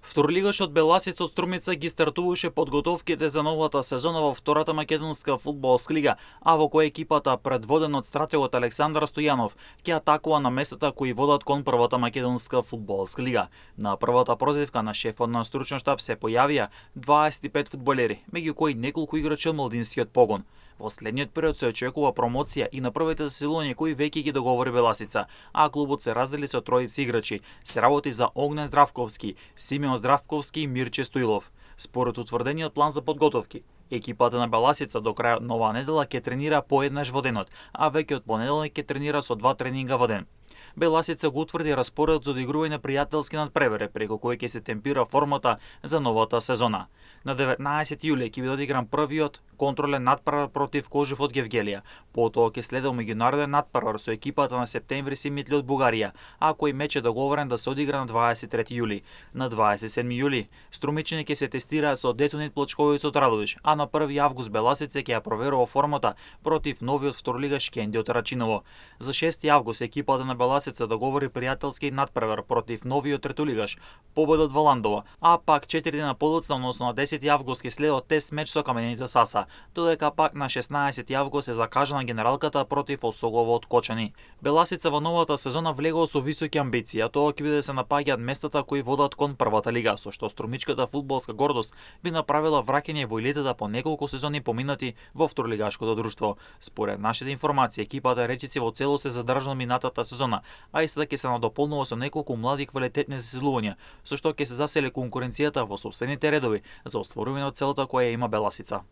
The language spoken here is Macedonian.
Вторлигашот Беласица од Струмица ги стартуваше подготовките за новата сезона во втората македонска фудбалска лига, а во која екипата, предводена од стратегот Александар Стојанов, ќе атакува на местата кои водат кон првата македонска фудбалска лига. На првата прозивка на шефот на стручен штаб се појавија 25 фудбалери, меѓу кои неколку играчи од младинскиот погон. Во следниот период се очекува промоција и на првите засилувања кои веќе ги договори Беласица, а клубот се раздели со тројци играчи. Се работи за Огнен Здравковски, Симеон Здравковски и Мирче Стоилов. Според утврдениот план за подготовки, екипата на Беласица до крајот на оваа недела ќе тренира поеднаш во денот, а веќе од понеделник ќе тренира со 2 тренинга во ден. Беласица го утврди распоредот за одигрување пријателски надпревари, преку кој ќе се темпира формата за новата сезона. На 19 јули ќе биде одигран првиот контролен надпревар против Кожев од Гевгелија. Потоа ќе следел меѓународен надпревар со екипата на Септември Симитли од Бугарија, а кој меч е договорен да се одигра на 23 јули. На 27 јули струмичани ќе се тестираат со Детонит Плочковиц од Радовиш, а на 1 август Беласица ќе ја проверува формата против новиот второлигаш Кенди од Рачиново. За 6 август екипата на Беласица договори пријателски надпревар против новиот третолигаш Победа од Валандово, а пак 4 дена подоцна, односно на 10 август ќе следел тест меч со Каменица Саса, додека пак на 16 август е закажана генералката против Осогово од Кочани. Беласица во новата сезона влегува со високи амбиции, а тоа ќе биде да се напаѓаат местата кои водат кон првата лига, со што струмичката фудбалска гордост би направила враќање во елитата по неколку сезони поминати во второлигашкото друштво. Според нашите информации, екипата речици во целост се задржана минатата сезона, а и сега ќе се надополнува со неколку млади квалитетни засилувања, со што ќе се засели конкуренцијата во сопствените редови за остварување од целата која има Беласица.